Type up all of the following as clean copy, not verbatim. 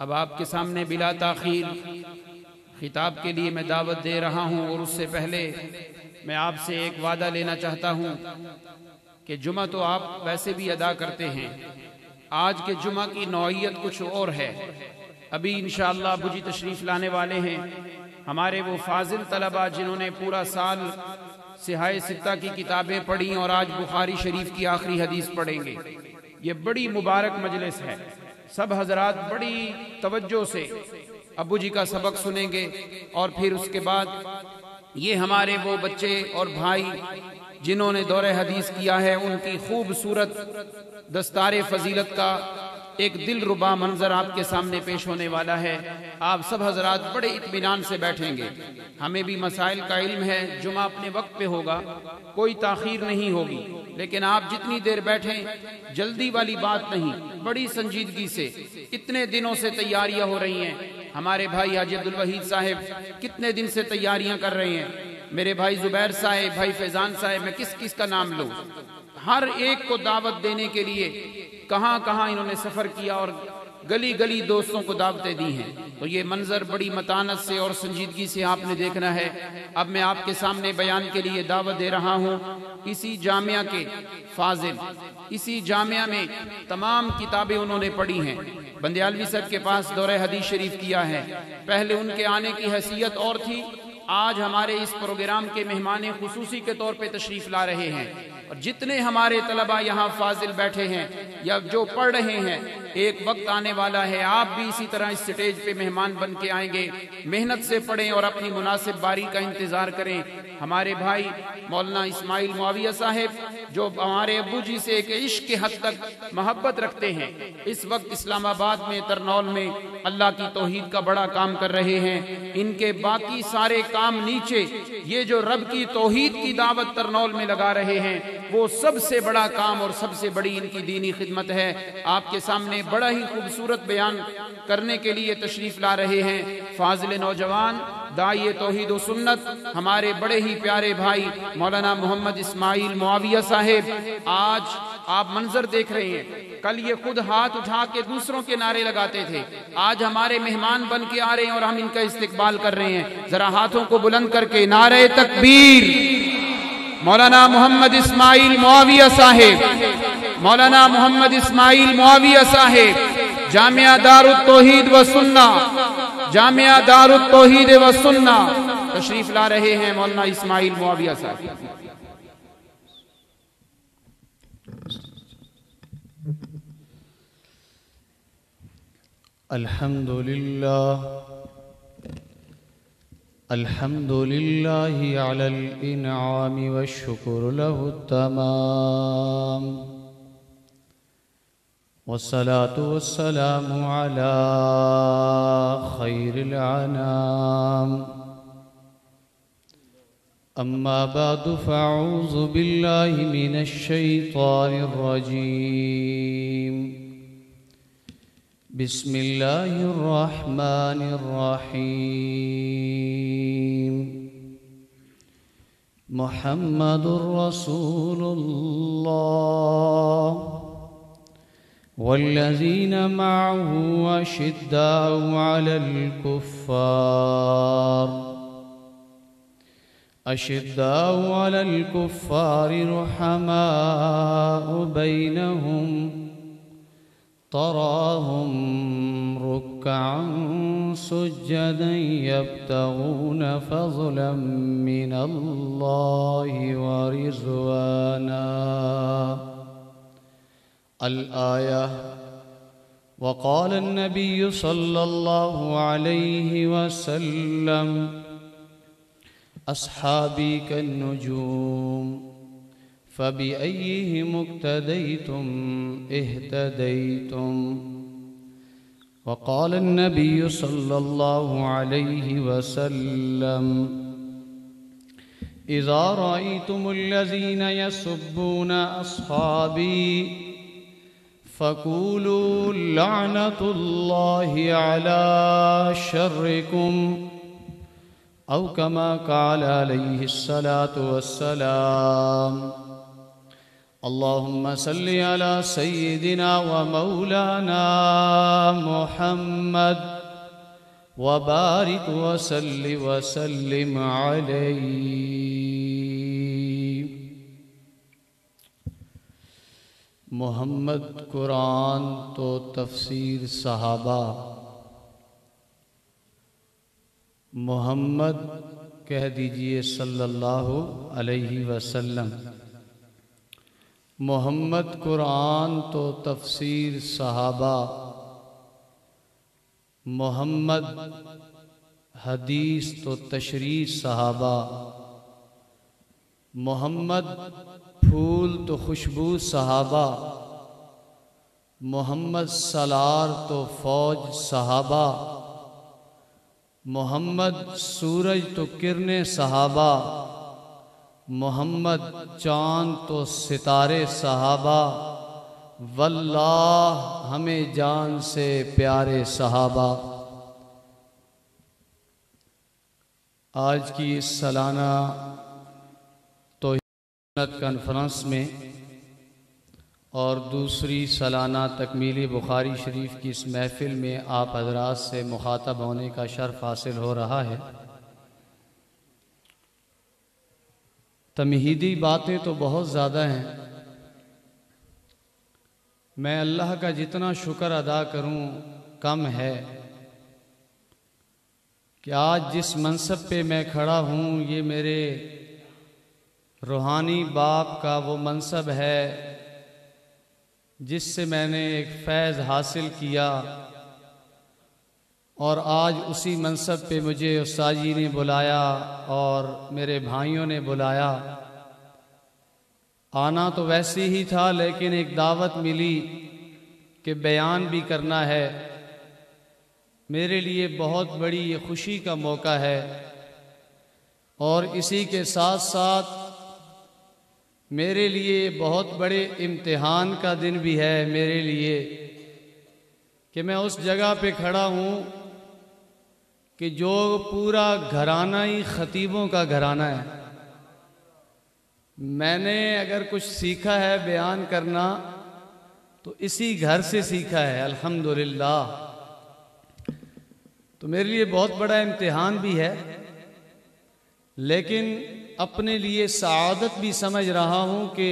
اب آپ کے سامنے بلا تاخیر خطاب کے لیے میں دعوت دے رہا ہوں، اور اس سے پہلے میں آپ سے ایک وعدہ لینا چاہتا ہوں کہ جمعہ تو آپ ویسے بھی ادا کرتے ہیں، آج کے جمعہ کی نوعیت کچھ اور ہے۔ ابھی انشاءاللہ ابو جی تشریف لانے والے ہیں، ہمارے وہ فاضل طلبہ جنہوں نے پورا سال صحاح ستہ کی کتابیں پڑھی اور آج بخاری شریف کی آخری حدیث پڑھیں گے۔ یہ بڑی مبارک مجلس ہے، سب حضرات بڑی توجہ سے ابو جی کا سبق سنیں گے، اور پھر اس کے بعد یہ ہمارے وہ بچے اور بھائی جنہوں نے دورہ حدیث کیا ہے، ان کی خوبصورت دستار فضیلت کا ایک دل ربا منظر آپ کے سامنے پیش ہونے والا ہے۔ آپ سب حضرات بڑے اطمینان سے بیٹھیں گے، ہمیں بھی مسائل کا علم ہے، جمعہ اپنے وقت پہ ہوگا، کوئی تاخیر نہیں ہوگی، لیکن آپ جتنی دیر بیٹھیں جلدی والی بات نہیں، بڑی سنجیدگی سے۔ اتنے دنوں سے تیاریاں ہو رہی ہیں، ہمارے بھائی حاجی عبدالوحید صاحب کتنے دن سے تیاریاں کر رہے ہیں، میرے بھائی زبیر صاحب، بھائی فیضان صاحب، میں کس کس کا نام لوں، ہر ایک کو دعوت دینے کے لیے کہاں کہاں انہوں نے سفر کیا اور گلی گلی دوستوں کو دعوتیں دی ہیں۔ تو یہ منظر بڑی متانت سے اور سنجیدگی سے آپ نے دیکھنا ہے۔ اب میں آپ کے سامنے بیان کے لیے دعوت دے رہا ہوں اسی جامعہ کے فاضل، اسی جامعہ میں تمام کتابیں انہوں نے پڑھی ہیں، بندیالوی صاحب کے پاس دورہ حدیث شریف کیا ہے، پہلے ان کے آنے کی حیثیت اور تھی، آج ہمارے اس پروگرام کے مہمان خصوصی کے طور پہ تشریف لا رہے ہیں، اور جتنے ہمارے طلبہ یہاں فاضل بیٹھے ہیں یا جو پڑھ رہے ہیں، ایک وقت آنے والا ہے آپ بھی اسی طرح اس سٹیج پہ مہمان بن کے آئیں گے، محنت سے پڑھیں اور اپنی مناسب باری کا انتظار کریں۔ ہمارے بھائی مولانا اسماعیل معاویہ صاحب جو ہمارے ابو جی سے ایک عشق کے حد تک محبت رکھتے ہیں، اس وقت اسلام آباد میں ترنول میں اللہ کی توحید کا بڑا کام کر رہے ہیں، ان کے باقی سارے کام نیچے، یہ جو رب کی توحید کی دعوت ترنول میں لگا رہے ہیں، وہ سب سے بڑا کام اور سب سے بڑی ان کی دینی خدمت ہے۔ آپ کے سامنے بڑا ہی خوبصورت بیان کرنے کے لیے تشریف لا رہے ہیں فاضل نوجوان داعی توحید و سنت، ہمارے بڑے ہی پیارے بھائی مولانا محمد اسماعیل معاویہ صاحب۔ آج آپ منظر دیکھ رہے ہیں، کل یہ خود ہاتھ اٹھا کے دوسروں کے نعرے لگاتے تھے، آج ہمارے مہمان بن کے آ رہے ہیں اور ہم ان کا استقبال کر رہے ہیں۔ ذرا ہاتھوں کو بلند کر کے نعرہ تکبیر! مولانا محمد اسماعیل معاویہ صاحب، مولانا محمد اسماعیل معاویہ صاحب، جامعہ دار التوحید و سنہ، جامعہ دار التوحید و سنہ تشریف لا رہے ہیں مولانا اسماعیل معاویہ صاحب۔ الحمد لله على الإنعام والشكر له التمام، والصلاة والسلام على خير الأنام، أما بعد فأعوذ بالله من الشيطان الرجيم، بسم الله الرحمن الرحيم، محمد رسول الله والذين معه أشداء على الكفار رحماء بينهم، تراهم ركعا سجدا يبتغون فضلا من الله ورضوانا۔ الآية۔ وقال النبي صلى الله عليه وسلم: أصحابي كالنجوم، فبأيهم اقتديتم اهتديتم۔ وقال النبي صلى الله عليه وسلم: إذا رأيتم الذين يسبون أصحابي فقولوا لعنة الله على شركم، أو كما قال عليه الصلاة والسلام۔ اللهم صل على سيدنا ومولانا محمد وبارك وسلم عليه. محمد قرآن تو تفسیر صحابہ، محمد کہہ دیجئے صلی اللہ علیہ وسلم. محمد قرآن تو تفسیر صحابہ، محمد حدیث تو تشریح صحابہ، محمد پھول تو خوشبو صحابہ، محمد سالار تو فوج صحابہ، محمد سورج تو کرنیں صحابہ، محمد چاند تو ستارے صحابہ، واللہ ہمیں جان سے پیارے صحابہ. آج کی اس سالانہ توحید کانفرنس میں اور دوسری سالانہ تکمیلی بخاری شریف کی اس محفل میں آپ حضرات سے مخاطب ہونے کا شرف حاصل ہو رہا ہے. تمہیدی باتیں تو بہت زیادہ ہیں. میں اللہ کا جتنا شکر ادا کروں کم ہے کہ آج جس منصب پہ میں کھڑا ہوں یہ میرے روحانی باپ کا وہ منصب ہے جس سے میں نے ایک فیض حاصل کیا، اور آج اسی منصب پہ مجھے استاد جی نے بلایا اور میرے بھائیوں نے بلایا. آنا تو ویسے ہی تھا لیکن ایک دعوت ملی کہ بیان بھی کرنا ہے. میرے لیے بہت بڑی یہ خوشی کا موقع ہے، اور اسی کے ساتھ ساتھ میرے لیے بہت بڑے امتحان کا دن بھی ہے میرے لیے کہ میں اس جگہ پہ کھڑا ہوں کہ جو پورا گھرانہ ہی خطیبوں کا گھرانہ ہے. میں نے اگر کچھ سیکھا ہے بیان کرنا تو اسی گھر سے سیکھا ہے الحمدللہ. تو میرے لیے بہت بڑا امتحان بھی ہے، لیکن اپنے لیے سعادت بھی سمجھ رہا ہوں کہ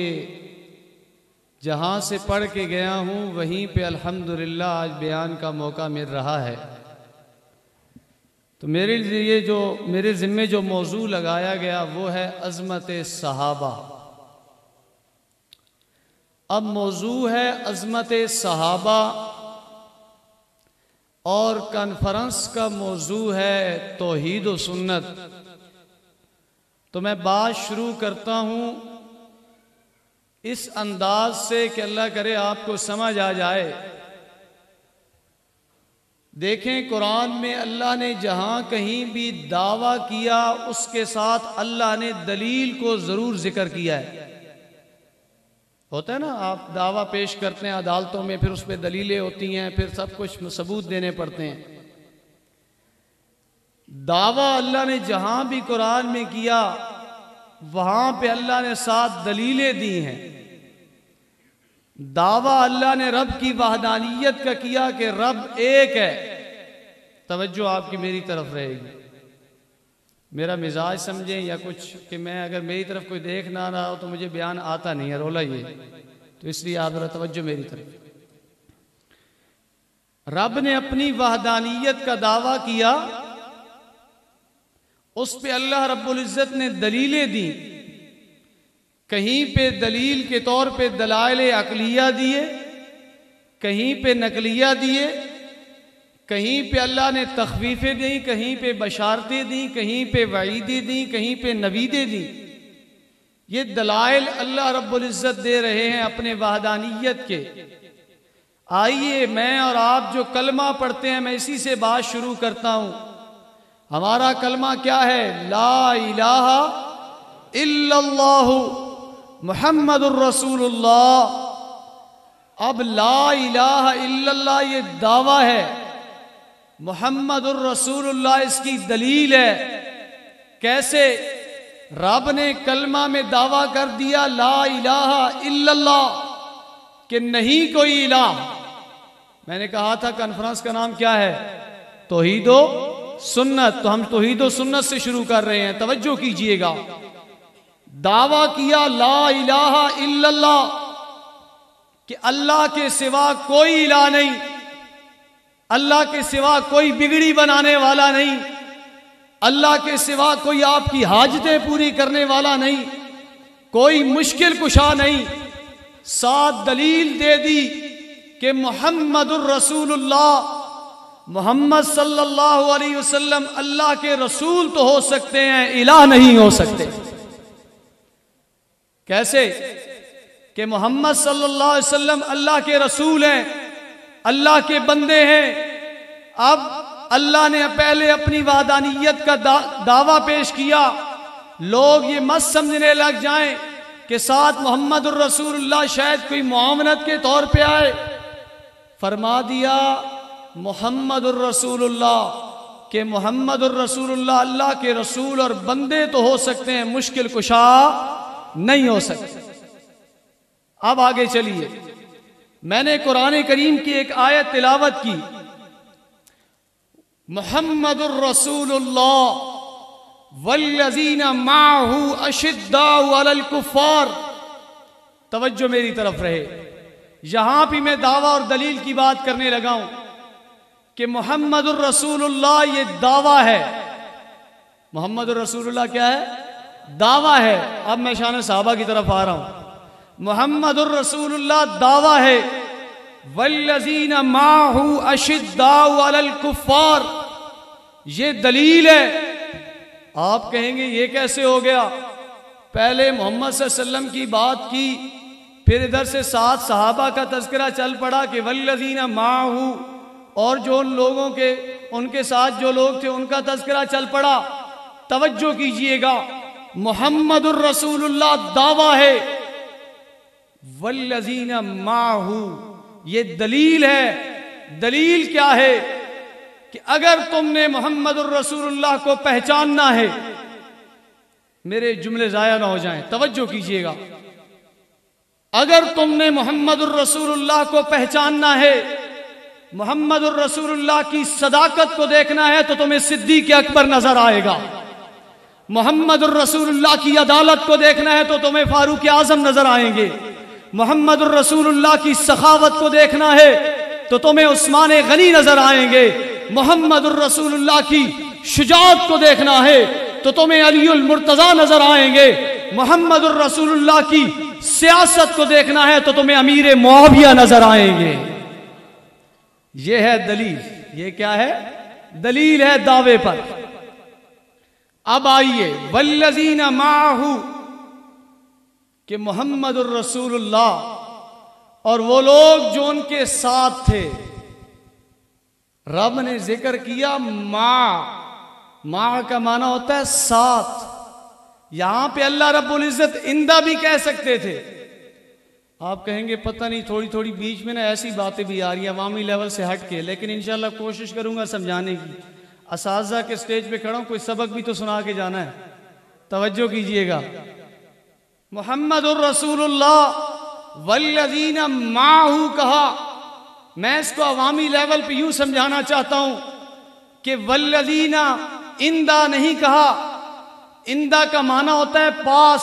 جہاں سے پڑھ کے گیا ہوں وہیں پہ الحمدللہ آج بیان کا موقع مل رہا ہے. تو میرے لیے جو میرے ذمے جو موضوع لگایا گیا وہ ہے عظمت صحابہ. اب موضوع ہے عظمت صحابہ اور کانفرنس کا موضوع ہے توحید و سنت. تو میں بات شروع کرتا ہوں اس انداز سے کہ اللہ کرے آپ کو سمجھ آ جائے. دیکھیں قرآن میں اللہ نے جہاں کہیں بھی دعویٰ کیا اس کے ساتھ اللہ نے دلیل کو ضرور ذکر کیا ہے. ہوتا ہے نا، آپ دعویٰ پیش کرتے ہیں عدالتوں میں، پھر اس پہ دلیلیں ہوتی ہیں، پھر سب کچھ ثبوت دینے پڑتے ہیں. دعویٰ اللہ نے جہاں بھی قرآن میں کیا وہاں پہ اللہ نے 7 دلیلیں دی ہیں. دعویٰ اللہ نے رب کی وحدانیت کا کیا کہ رب ایک ہے. توجہ آپ کی میری طرف رہے گی. میرا مزاج سمجھیں یا کچھ کہ میں اگر میری طرف کوئی دیکھ نہ رہا ہو تو مجھے بیان آتا نہیں ہے، رولا یہ. تو اس لیے آپ ذرا توجہ میری طرف. رب نے اپنی وحدانیت کا دعویٰ کیا، اس پہ اللہ رب العزت نے دلیلیں دی. کہیں پہ دلیل کے طور پہ دلائل عقلیہ دیے، کہیں پہ نقلیہ دیے، کہیں پہ اللہ نے تخویفیں دیں، کہیں پہ بشارتیں دیں، کہیں پہ وعیدیں دیں، کہیں پہ نویدیں دیں. یہ دلائل اللہ رب العزت دے رہے ہیں اپنے وحدانیت کے. آئیے میں اور آپ جو کلمہ پڑھتے ہیں میں اسی سے بات شروع کرتا ہوں. ہمارا کلمہ کیا ہے؟ لا الہ الا اللہ محمد الرسول اللہ. اب لا الہ الا اللہ یہ دعویٰ ہے، محمد الرسول اللہ اس کی دلیل ہے. کیسے رب نے کلمہ میں دعویٰ کر دیا لا الہ الا اللہ، کہ نہیں کوئی الہ۔ میں نے کہا تھا کانفرنس کا نام کیا ہے؟ توحید و سنت۔ تو ہم توحید و سنت سے شروع کر رہے ہیں، توجہ کیجئے گا۔ دعویٰ کیا لا الہ الا اللہ، کہ اللہ کے سوا کوئی الہ نہیں، اللہ کے سوا کوئی بگڑی بنانے والا نہیں، اللہ کے سوا کوئی آپ کی حاجتیں پوری کرنے والا نہیں، کوئی مشکل کشا نہیں۔ ساتھ دلیل دے دی کہ محمد الرسول اللہ، محمد صلی اللہ علیہ وسلم اللہ کے رسول تو ہو سکتے ہیں، الہ نہیں ہو سکتے۔ کیسے؟ کہ محمد صلی اللہ علیہ وسلم اللہ کے رسول ہیں، اللہ کے بندے ہیں۔ اب اللہ نے پہلے اپنی وحدانیت کا دعویٰ پیش کیا، لوگ یہ مت سمجھنے لگ جائیں کہ ساتھ محمد الرسول اللہ شاید کوئی معاونت کے طور پہ آئے۔ فرما دیا محمد الرسول اللہ، کہ محمد الرسول اللہ اللہ کے رسول اور بندے تو ہو سکتے ہیں، مشکل کشا نہیں ہو سکتے۔ اب آگے چلیے، میں نے قرآن کریم کی ایک آیت تلاوت کی، محمد الرسول اللہ والذین معہ اشداء علی الکفار۔ توجہ میری طرف رہے، یہاں بھی میں دعویٰ اور دلیل کی بات کرنے لگا ہوں کہ محمد الرسول اللہ یہ دعویٰ ہے۔ محمد الرسول اللہ کیا ہے؟ دعویٰ ہے۔ اب میں شان صحابہ کی طرف آ رہا ہوں۔ محمد الرسول اللہ دعویٰ ہے، والذین معہ اشداء علی الکفار، یہ دلیل ہے۔ آپ کہیں گے یہ کیسے ہو گیا؟ پہلے محمد صلی اللہ علیہ وسلم کی بات کی، پھر ادھر سے ساتھ صحابہ کا تذکرہ چل پڑا کہ والذین معہ، اور جو ان لوگوں کے ان کے ساتھ جو لوگ تھے ان کا تذکرہ چل پڑا۔ توجہ کیجئے گا، محمد الرسول اللہ دعویٰ ہے، والذین معہ یہ دلیل ہے۔ دلیل کیا ہے؟ کہ اگر تم نے محمد الرسول اللہ کو پہچاننا ہے، میرے جملے ضائع نہ ہو جائیں، توجہ کیجئے گا، اگر تم نے محمد الرسول اللہ کو پہچاننا ہے، محمد الرسول اللہ کی صداقت کو دیکھنا ہے، تو تمہیں صدیق اکبر نظر آئے گا۔ محمد الرسول اللہ کی عدالت کو دیکھنا ہے تو تمہیں فاروق اعظم نظر آئیں گے۔ محمد الرسول اللہ کی سخاوت کو دیکھنا ہے تو تمہیں عثمان غنی نظر آئیں گے۔ محمد الرسول اللہ کی شجاعت کو دیکھنا ہے تو تمہیں علی المرتضی نظر آئیں گے۔ محمد الرسول اللہ کی سیاست کو دیکھنا ہے تو تمہیں امیر معاویہ نظر آئیں گے۔ یہ ہے دلیل۔ یہ کیا ہے؟ دلیل ہے دعوے پر۔ اب آئیے، والذین معہ، کہ محمد الرسول اللہ اور وہ لوگ جو ان کے ساتھ تھے، رب نے ذکر کیا مع کا معنی ہوتا ہے ساتھ۔ یہاں پہ اللہ رب العزت اندہ بھی کہہ سکتے تھے۔ آپ کہیں گے پتہ نہیں، تھوڑی تھوڑی بیچ میں نا ایسی باتیں بھی آ رہی ہیں عوامی لیول سے ہٹ کے، لیکن انشاءاللہ کوشش کروں گا سمجھانے کی۔ اساتذہ کے سٹیج پہ کھڑا ہوں، کوئی سبق بھی تو سنا کے جانا ہے، توجہ کیجئے گا۔ محمد الرسول اللہ والذین معہ کہا، میں اس کو عوامی لیول پہ یوں سمجھانا چاہتا ہوں کہ والذین اندہ نہیں کہا۔ اندہ کا معنی ہوتا ہے پاس،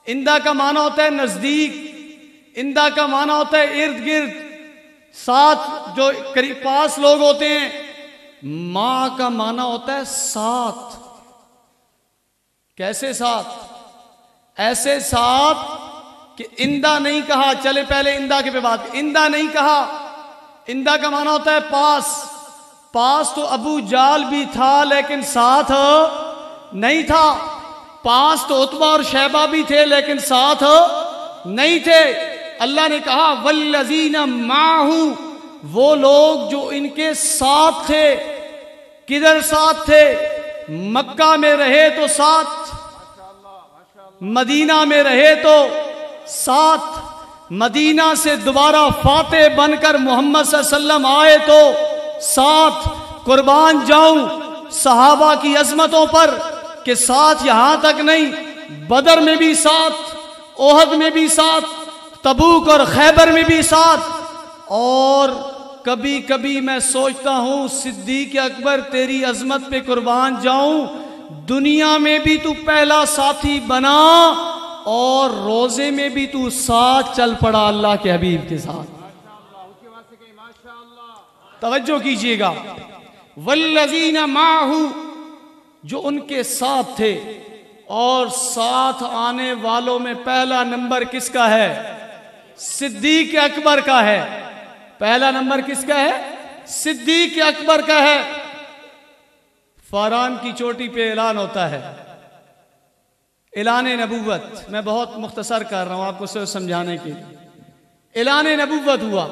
اندہ کا معنی ہوتا ہے نزدیک، اندہ کا معنی ہوتا ہے ارد گرد، ساتھ جو قریب پاس لوگ ہوتے ہیں۔ ماں کا معنی ہوتا ہے ساتھ۔ کیسے ساتھ؟ ایسے ساتھ کہ اندہ نہیں کہا۔ چلے پہلے اندہ کے پہ بات، اندہ نہیں کہا۔ اندہ کا معنی ہوتا ہے پاس۔ پاس تو ابو جال بھی تھا لیکن ساتھ نہیں تھا۔ پاس تو عتبہ اور شیبہ بھی تھے لیکن ساتھ نہیں تھے۔ اللہ نے کہا والذین معہ، وہ لوگ جو ان کے ساتھ تھے۔ کدھر ساتھ تھے؟ مکہ میں رہے تو ساتھ، مدینہ میں رہے تو ساتھ، مدینہ سے دوبارہ فاتح بن کر محمد صلی اللہ علیہ وسلم آئے تو ساتھ۔ قربان جاؤں صحابہ کی عظمتوں پر، کہ ساتھ یہاں تک نہیں، بدر میں بھی ساتھ، احد میں بھی ساتھ، تبوک اور خیبر میں بھی ساتھ. اور کبھی کبھی میں سوچتا ہوں صدیق اکبر تیری عظمت پہ قربان جاؤں، دنیا میں بھی تو پہلا ساتھی بنا اور روزے میں بھی تو ساتھ چل پڑا اللہ کے حبیب کے ساتھ. توجہ کیجئے گا، والذین معہ، جو ان کے ساتھ تھے، اور ساتھ آنے والوں میں پہلا نمبر کس کا ہے؟ صدیق اکبر کا ہے. پہلا نمبر کس کا ہے؟ صدیق اکبر کا ہے. فاران کی چوٹی پہ اعلان ہوتا ہے، اعلان نبوت. میں بہت مختصر کر رہا ہوں آپ کو صرف سمجھانے کے لیے. اعلان نبوت ہوا،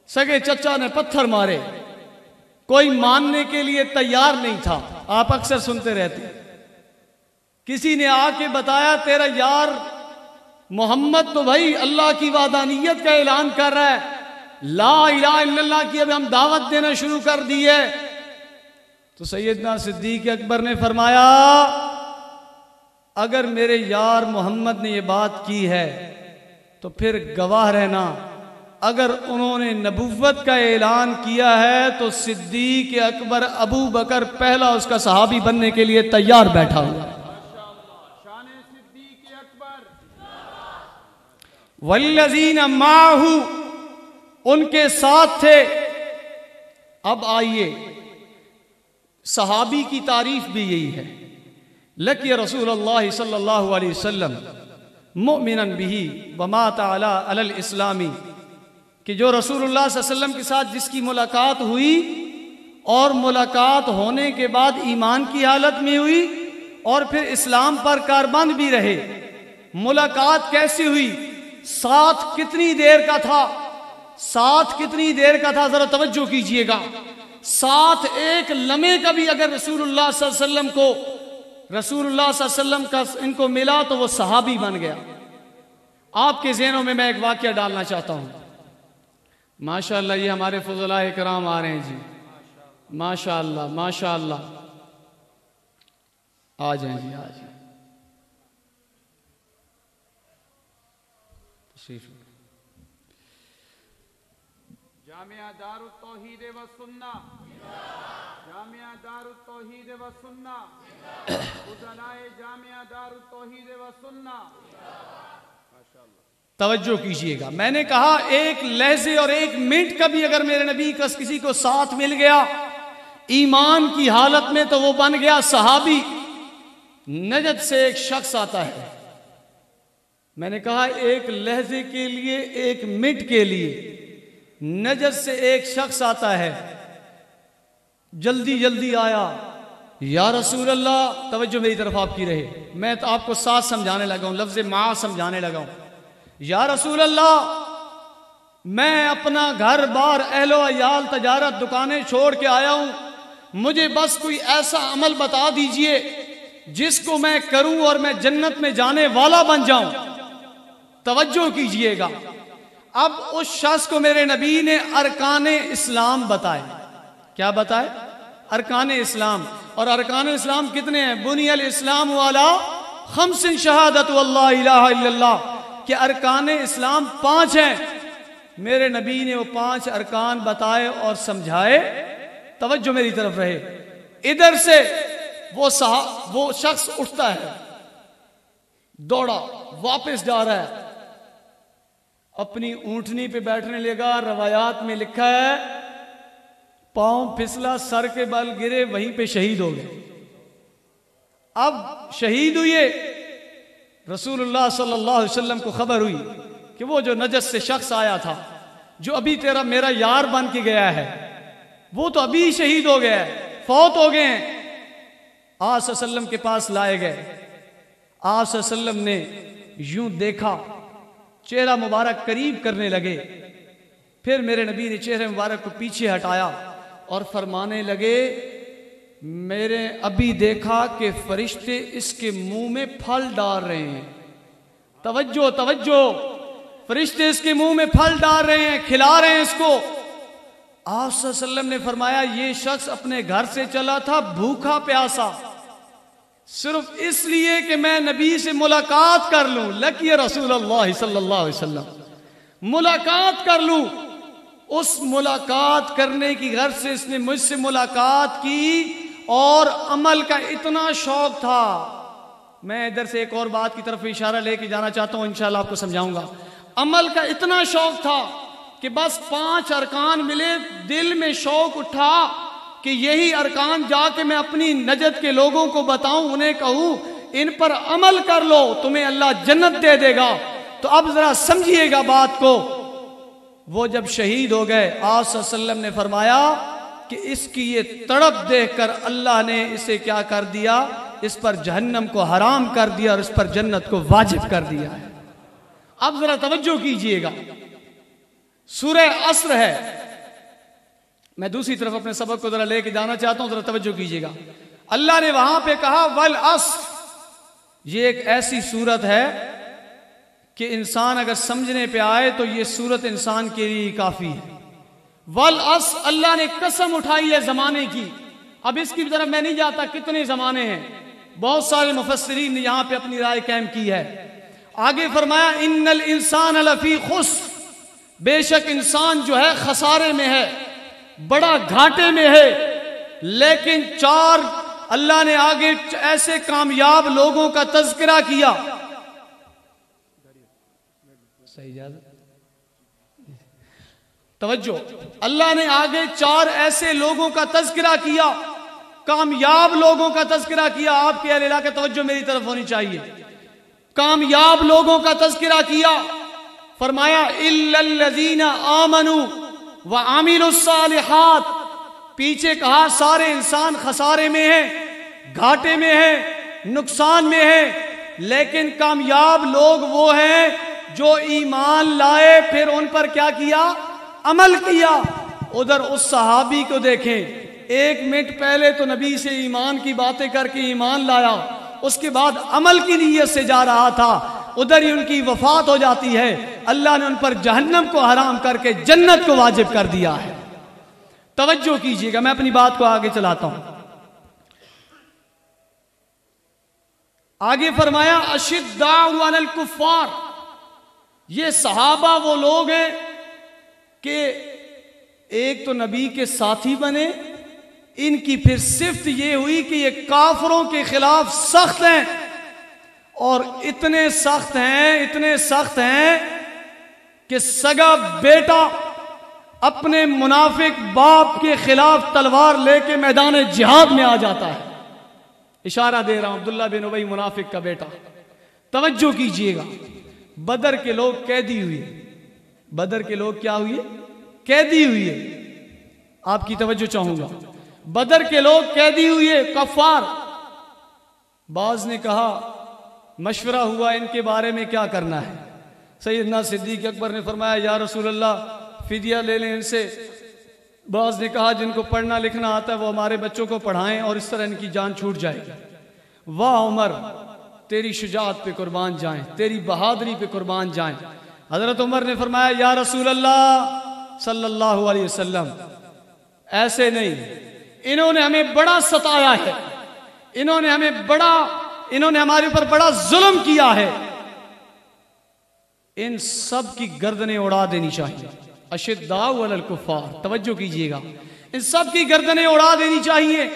سگے چچا نے پتھر مارے، کوئی ماننے کے لیے تیار نہیں تھا. آپ اکثر سنتے رہتے، کسی نے آ کے بتایا تیرا یار محمد تو بھائی اللہ کی وحدانیت کا اعلان کر رہا ہے، لا الہ الا اللہ کی اب ہم دعوت دینا شروع کر دی ہے. تو سیدنا صدیق اکبر نے فرمایا اگر میرے یار محمد نے یہ بات کی ہے تو پھر گواہ رہنا، اگر انہوں نے نبوت کا اعلان کیا ہے تو صدیق اکبر ابو بکر پہلا اس کا صحابی بننے کے لیے تیار بیٹھا ہوا. والذین معہ، ان کے ساتھ تھے. اب آئیے، صحابی کی تعریف بھی یہی ہے. لقی رسول اللہ صلی اللہ علیہ وسلم مؤمنا بہ ومات علی الاسلامی، کہ جو رسول اللہ صلی اللہ علیہ وسلم کے ساتھ جس کی ملاقات ہوئی اور ملاقات ہونے کے بعد ایمان کی حالت میں ہوئی اور پھر اسلام پر کاربند بھی رہے. ملاقات کیسی ہوئی؟ ساتھ کتنی دیر کا تھا؟ ساتھ کتنی دیر کا تھا؟ ذرا توجہ کیجئے گا. ساتھ ایک لمحے کا بھی اگر رسول اللہ صلی اللہ علیہ وسلم کو، رسول اللہ صلی اللہ علیہ وسلم کا ان کو ملا تو وہ صحابی بن گیا. آپ کے ذہنوں میں ایک واقعہ ڈالنا چاہتا ہوں. ماشاءاللہ یہ ہمارے فضلاء کرام آ رہے ہیں جی، ماشاءاللہ ماشاءاللہ. آ جائیں جی، آ جائیں. جامعہ دار التوحید و سنہ، جامعہ دار التوحید و سنہ، فضلاء جامعہ دار التوحید و سنہ. توجہ کیجئے گا، میں نے کہا ایک لحظے اور ایک منٹ کا بھی اگر میرے نبی کا کسی کو ساتھ مل گیا ایمان کی حالت میں تو وہ بن گیا صحابی. نجد سے ایک شخص آتا ہے، میں نے کہا ایک لحظے کے لیے، ایک منٹ کے لیے نجد سے ایک شخص آتا ہے، جلدی جلدی آیا، یا رسول اللہ. توجہ میری طرف آپ کی رہے، میں تو آپ کو ساتھ سمجھانے لگا ہوں، لفظ مع سمجھانے لگا ہوں. یا رسول اللہ میں اپنا گھر بار اہل و عیال تجارت دکانیں چھوڑ کے آیا ہوں، مجھے بس کوئی ایسا عمل بتا دیجئے جس کو میں کروں اور میں جنت میں جانے والا بن جاؤں. توجہ کیجئے گا، اب اس شخص کو میرے نبی نے ارکان اسلام بتائے. کیا بتائے؟ ارکان اسلام. اور ارکان اسلام کتنے ہیں؟ بنی الاسلام علی خمس شہادت واللہ الہ الا اللہ، کہ ارکان اسلام 5 ہیں. میرے نبی نے وہ 5 ارکان بتائے اور سمجھائے. توجہ میری طرف رہے. ادھر سے وہ شخص اٹھتا ہے، دوڑا واپس جا رہا ہے، اپنی اونٹنی پہ بیٹھنے لگا. روایات میں لکھا ہے پاؤں پھسلا، سر کے بل گرے، وہیں پہ شہید ہو گئے. اب شہید ہوئے، رسول اللہ صلی اللہ علیہ وسلم کو خبر ہوئی کہ وہ جو نجد سے شخص آیا تھا، جو ابھی میرا یار بن کے گیا ہے، وہ تو ابھی شہید ہو گیا ہے، فوت ہو گئے ہیں. آپ صلی اللہ علیہ وسلم کے پاس لائے گئے. آپ صلی اللہ علیہ وسلم نے یوں دیکھا، چہرہ مبارک قریب کرنے لگے. پھر میرے نبی نے چہرے مبارک کو پیچھے ہٹایا اور فرمانے لگے میں نے ابھی دیکھا کہ فرشتے اس کے منہ میں پھل ڈال رہے ہیں. توجہ توجہ، فرشتے اس کے منہ میں پھل ڈال رہے ہیں، کھلا رہے ہیں اس کو. آپ صلی اللہ علیہ وسلم نے فرمایا یہ شخص اپنے گھر سے چلا تھا بھوکا پیاسا، صرف اس لیے کہ میں نبی سے ملاقات کر لوں، لقی رسول اللہ صلی اللہ علیہ وسلم، ملاقات کر لوں. اس ملاقات کرنے کی غرض سے اس نے مجھ سے ملاقات کی اور عمل کا اتنا شوق تھا. میں ادھر سے ایک اور بات کی طرف اشارہ لے کے جانا چاہتا ہوں، انشاءاللہ آپ کو سمجھاؤں گا. عمل کا اتنا شوق تھا کہ بس 5 ارکان ملے، دل میں شوق اٹھا کہ یہی ارکان جا کے میں اپنی نجد کے لوگوں کو بتاؤں، انہیں کہوں ان پر عمل کر لو تمہیں اللہ جنت دے دے گا. تو اب ذرا سمجھیے گا بات کو. وہ جب شہید ہو گئے، آپ صلی اللہ علیہ وسلم نے فرمایا کہ اس کی یہ تڑپ دیکھ کر اللہ نے اسے کیا کر دیا، اس پر جہنم کو حرام کر دیا اور اس پر جنت کو واجب کر دیا ہے. اب ذرا توجہ کیجئے گا، سورہ عصر ہے. میں دوسری طرف اپنے سبق کو ذرا لے کے جانا چاہتا ہوں، ذرا توجہ کیجئے گا. اللہ نے وہاں پہ کہا والعصر. یہ ایک ایسی صورت ہے کہ انسان اگر سمجھنے پہ آئے تو یہ صورت انسان کے لیے کافی ہے. والعصر، اللہ نے قسم اٹھائی ہے زمانے کی. اب اس کی طرف میں نہیں جاتا کتنے زمانے ہیں، بہت سارے مفسرین نے یہاں پہ اپنی رائے قائم کی ہے. آگے فرمایا ان الانسان لفی خسر، بے شک انسان جو ہے خسارے میں ہے، بڑا گھاٹے میں ہے. لیکن 4 اللہ نے آگے ایسے کامیاب لوگوں کا تذکرہ کیا. صحیح اجازت، توجہ. اللہ نے آگے 4 ایسے لوگوں کا تذکرہ کیا، کامیاب لوگوں کا تذکرہ کیا. آپ کے اہل علاقے توجہ میری طرف ہونی چاہیے. کامیاب لوگوں کا تذکرہ کیا. فرمایا الا الذین آمنوا وعملوا الصالحات. پیچھے کہا سارے انسان خسارے میں ہیں، گھاٹے میں ہیں، نقصان میں ہیں، لیکن کامیاب لوگ وہ ہیں جو ایمان لائے پھر ان پر کیا کیا، عمل کیا. ادھر اس صحابی کو دیکھیں، 1 منٹ پہلے تو نبی سے ایمان کی باتیں کر کے ایمان لایا، اس کے بعد عمل کی نیت سے جا رہا تھا، ادھر ہی ان کی وفات ہو جاتی ہے. اللہ نے ان پر جہنم کو حرام کر کے جنت کو واجب کر دیا ہے. توجہ کیجیے گا، میں اپنی بات کو آگے چلاتا ہوں. آگے فرمایا اشداء علی الکفار. یہ صحابہ وہ لوگ ہیں کہ ایک تو نبی کے ساتھی بنے، ان کی پھر صفت یہ ہوئی کہ یہ کافروں کے خلاف سخت ہیں، اور اتنے سخت ہیں کہ سگا بیٹا اپنے منافق باپ کے خلاف تلوار لے کے میدان جہاد میں آ جاتا ہے. اشارہ دے رہا ہوں، عبداللہ بن ابی منافق کا بیٹا. توجہ کیجئے گا، بدر کے لوگ قیدی ہوئے. بدر کے لوگ کیا ہوئے؟ قیدی ہوئے. آپ کی توجہ چاہوں گا. بدر کے لوگ قیدی ہوئے، کفار. بعض نے کہا، مشورہ ہوا ان کے بارے میں کیا کرنا ہے. سیدنا صدیق اکبر نے فرمایا یا رسول اللہ فدیہ لے لیں ان سے. بعض نے کہا جن کو پڑھنا لکھنا آتا ہے وہ ہمارے بچوں کو پڑھائیں اور اس طرح ان کی جان چھوٹ جائے گی. واہ عمر، تیری شجاعت پہ قربان جائیں، تیری بہادری پہ قربان جائیں. حضرت عمر نے فرمایا یا رسول اللہ صلی اللہ علیہ وسلم ایسے نہیں، انہوں نے ہمیں بڑا ستایا ہے، انہوں نے ہمارے اوپر بڑا ظلم کیا ہے، ان سب کی گردنیں اڑا دینی چاہیے. اشداء علی الکفار، توجہ کیجئے گا، ان سب کی گردنیں اڑا دینی چاہیے.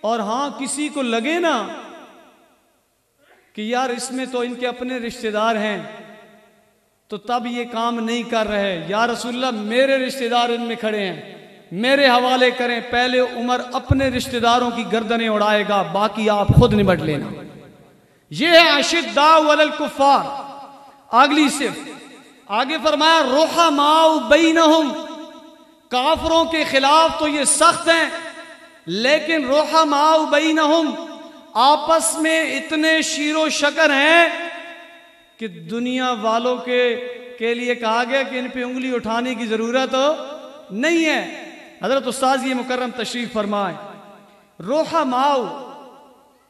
اور ہاں کسی کو لگے نا کہ یار اس میں تو ان کے اپنے رشتہ دار ہیں تو تب یہ کام نہیں کر رہے، یا رسول اللہ میرے رشتہ دار ان میں کھڑے ہیں، میرے حوالے کریں. پہلے عمر اپنے رشتہ داروں کی گردنیں اڑائے گا، باقی آپ خود نمٹ لینا. یہ ہے اشداء علی الکفار. اگلی صفت آگے فرمایا رحماء بینہم. کافروں کے خلاف تو یہ سخت ہیں، لیکن رحماء بینہم، آپس میں اتنے شیر و شکر ہیں کہ دنیا والوں کے لیے کہا گیا کہ ان پہ انگلی اٹھانے کی ضرورت نہیں ہے. حضرت استاذ یہ مکرم تشریف فرمائیں. رحماء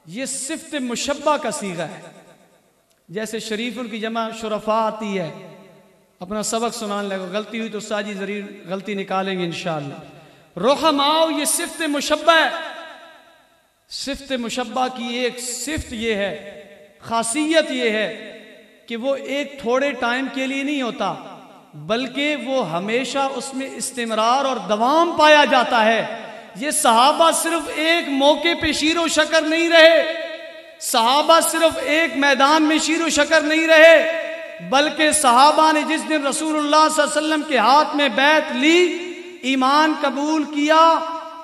یہ صفت مشبہ کا صیغہ ہے. جیسے شریف ان کی جمع شرفاء آتی ہے. اپنا سبق سنانے لگو، غلطی ہوئی تو استاد جی ضرور غلطی نکالیں گے انشاءاللہ. رحماء یہ صفت مشبہ ہے. صفت مشبہ کی ایک صفت یہ ہے، خاصیت یہ ہے کہ وہ ایک تھوڑے ٹائم کے لیے نہیں ہوتا، بلکہ وہ ہمیشہ اس میں استمرار اور دوام پایا جاتا ہے۔ یہ صحابہ صرف ایک موقع پہ شیر و شکر نہیں رہے، صحابہ صرف ایک میدان میں شیر و شکر نہیں رہے، بلکہ صحابہ نے جس دن رسول اللہ صلی اللہ علیہ وسلم کے ہاتھ میں بیعت لی، ایمان قبول کیا،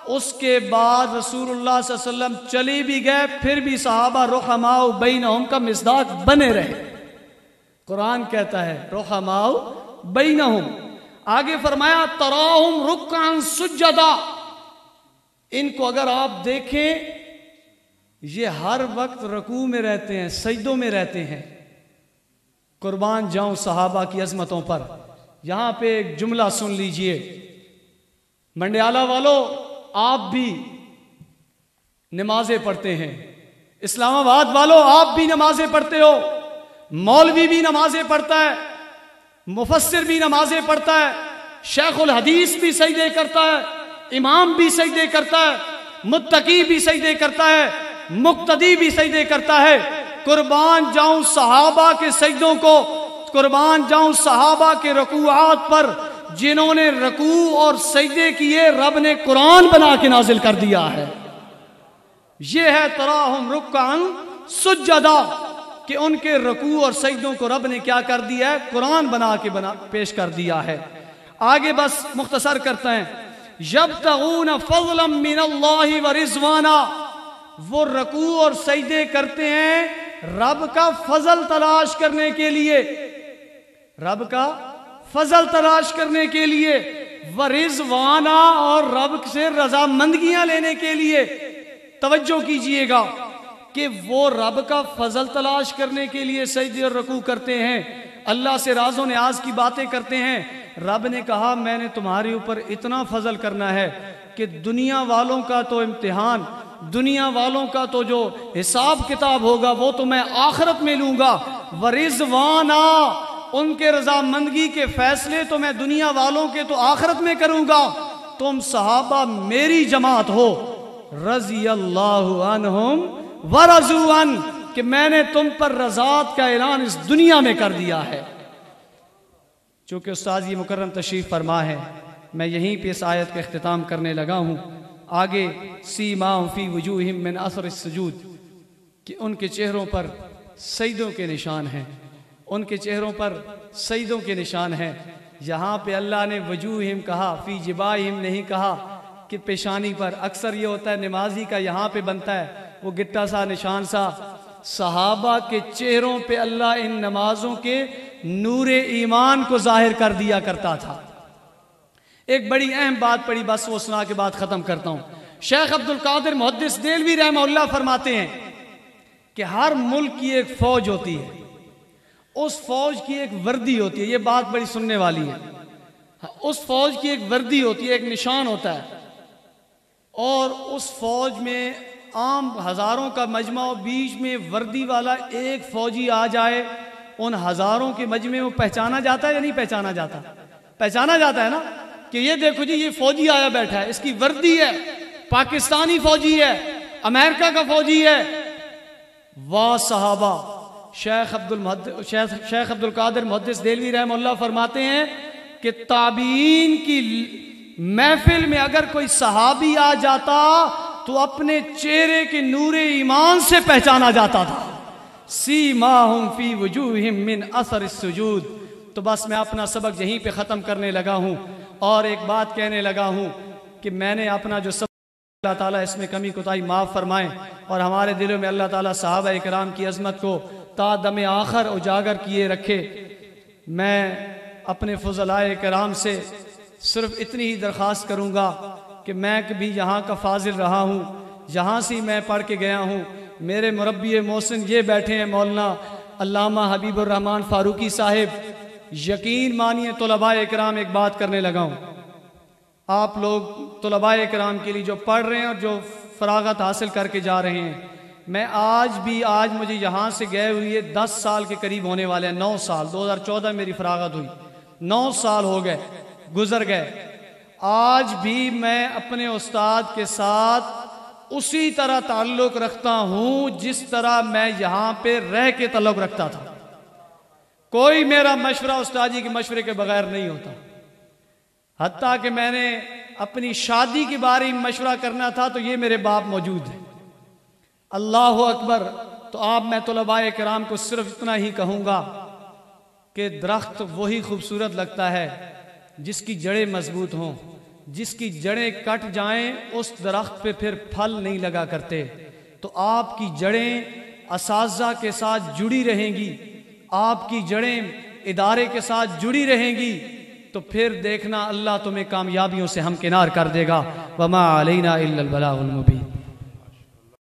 اس کے بعد رسول اللہ صلی اللہ علیہ وسلم چلے بھی گئے، پھر بھی صحابہ رحماء بینہم کا مصداق بنے رہے۔ قرآن کہتا ہے رحماء بینہم، آگے فرمایا تراہم رکعا سجدا، ان کو اگر آپ دیکھیں یہ ہر وقت رکوع میں رہتے ہیں، سجدوں میں رہتے ہیں۔ قربان جاؤں صحابہ کی عظمتوں پر۔ یہاں پہ ایک جملہ سن لیجئے، منڈیالہ والوں آپ بھی نمازیں پڑھتے ہیں، اسلام آباد والوں آپ بھی نمازیں پڑھتے ہو، مولوی بھی نمازیں پڑھتا ہے، مفسر بھی نمازیں پڑھتا ہے، شیخ الحدیث بھی سجدے کرتا ہے، امام بھی سجدے کرتا ہے، متقی بھی سجدے کرتا ہے، مقتدی بھی سجدے کرتا ہے۔ قربان جاؤں صحابہ کے سجدوں کو، قربان جاؤں صحابہ کے رکوعات پر، جنہوں نے رکوع اور سجدے کیے رب نے قرآن بنا کے نازل کر دیا ہے۔ یہ ہے تراہم رکعا سجدا، کہ ان کے رکوع اور سجدوں کو رب نے کیا کر دیا ہے؟ قرآن بنا کے پیش کر دیا ہے۔ آگے بس مختصر کرتے ہیں، یبتغون فضلا من اللہ ورضوانا، وہ رکوع اور سجدے کرتے ہیں رب کا فضل تلاش کرنے کے لیے، رب کا فضل تلاش کرنے کے لیے، ورضوانا، اور رب سے رضامندگیاں لینے کے لیے۔ توجہ کیجئے گا کہ وہ رب کا فضل تلاش کرنے کے لیے سجدے اور رکوع کرتے ہیں، اللہ سے راز و نیاز کی باتیں کرتے ہیں۔ رب نے کہا میں نے تمہارے اوپر اتنا فضل کرنا ہے کہ دنیا والوں کا تو امتحان، دنیا والوں کا تو جو حساب کتاب ہوگا وہ تو میں آخرت میں لوں گا، ورضوانا، ان کے رضامندگی کے فیصلے تو میں دنیا والوں کے تو آخرت میں کروں گا۔ تم صحابہ میری جماعت ہو، رضی اللہ عنہم ورضوا عنہ، کہ میں نے تم پر رضات کا اعلان اس دنیا میں کر دیا ہے۔ چونکہ استاذ یہ مکرم تشریف فرما ہے، میں یہیں پہ اس آیت کا اختتام کرنے لگا ہوں۔ آگے سیماہم فی وجوہہم من اثر السجود، کہ ان کے چہروں پر سجدوں کے نشان ہیں، ان کے چہروں پر سجدوں کے نشان ہیں۔ یہاں پہ اللہ نے وجوہہم کہا، فی جباہہم نہیں کہا کہ پیشانی پر۔ اکثر یہ ہوتا ہے نمازی کا یہاں پہ بنتا ہے وہ گٹا سا نشان سا، صحابہ کے چہروں پہ اللہ ان نمازوں کے نور ایمان کو ظاہر کر دیا کرتا تھا۔ ایک بڑی اہم بات پڑی، بس وہ سنا کے بعد ختم کرتا ہوں۔ شیخ عبد القادر محدث دہلوی رحمہ اللہ فرماتے ہیں کہ ہر ملک کی ایک فوج ہوتی ہے، اس فوج کی ایک وردی ہوتی ہے، یہ بات بڑی سننے والی ہے۔ اس فوج کی ایک وردی ہوتی ہے، ایک نشان ہوتا ہے، اور اس فوج میں عام ہزاروں کا مجمع ہو، بیچ میں وردی والا ایک فوجی آ جائے، ان ہزاروں کے مجمع میں پہچانا جاتا ہے یا نہیں پہچانا جاتا؟ پہچانا جاتا ہے نا، کہ یہ دیکھو جی یہ فوجی آیا بیٹھا ہے، اس کی وردی ہے، پاکستانی فوجی ہے، امریکہ کا فوجی ہے۔ واہ صحابہ! شیخ عبد القادر محدث دہلوی رحمہ اللہ فرماتے ہیں کہ تابعین کی محفل میں اگر کوئی صحابی آ جاتا تو اپنے چہرے کے نور ایمان سے پہچانا جاتا تھا۔ سیماہم فی وجوہہم من اثر السجود۔ تو بس میں اپنا سبق یہیں پہ ختم کرنے لگا ہوں، اور ایک بات کہنے لگا ہوں کہ میں نے اپنا جو سبق، اللہ تعالیٰ اس میں کمی کوتاہی معاف فرمائیں، اور ہمارے دلوں میں اللہ تعالیٰ صحابہ کرام کی عظمت کو تا دم آخر اجاگر کیے رکھے۔ میں اپنے فضلائے کرام سے صرف اتنی ہی درخواست کروں گا کہ میں کبھی یہاں کا فاضل رہا ہوں، یہاں سے میں پڑھ کے گیا ہوں، میرے مربی محسن یہ بیٹھے ہیں مولانا علامہ حبیب الرحمن فاروقی صاحب۔ یقین مانیے طلباء اکرام، ایک بات کرنے لگا ہوں، آپ لوگ طلباء اکرام کے لیے جو پڑھ رہے ہیں اور جو فراغت حاصل کر کے جا رہے ہیں، میں آج مجھے یہاں سے گئے ہوئے 10 سال کے قریب ہونے والے ہیں، 9 سال، 2014 میری فراغت ہوئی، 9 سال ہو گئے، گزر گئے۔ آج بھی میں اپنے استاد کے ساتھ اسی طرح تعلق رکھتا ہوں جس طرح میں یہاں پہ رہ کے تعلق رکھتا تھا. کوئی میرا مشورہ استاد جی کے مشورے کے بغیر نہیں ہوتا. حتیٰ کہ میں نے اپنی شادی کے بارے میں مشورہ کرنا تھا تو یہ میرے باپ موجود ہیں. اللہ اکبر. تو آپ میں طلباء کرام کو صرف اتنا ہی کہوں گا کہ درخت وہی خوبصورت لگتا ہے جس کی جڑیں مضبوط ہوں. جس کی جڑیں کٹ جائیں اس درخت پہ پھر پھل نہیں لگا کرتے. تو آپ کی جڑیں اساتذہ کے ساتھ جڑی رہیں گی, آپ کی جڑیں ادارے کے ساتھ جڑی رہیں گی, تو پھر دیکھنا اللہ تمہیں کامیابیوں سے ہمکنار کر دے گا. وما علینا الا البلاغ المبین.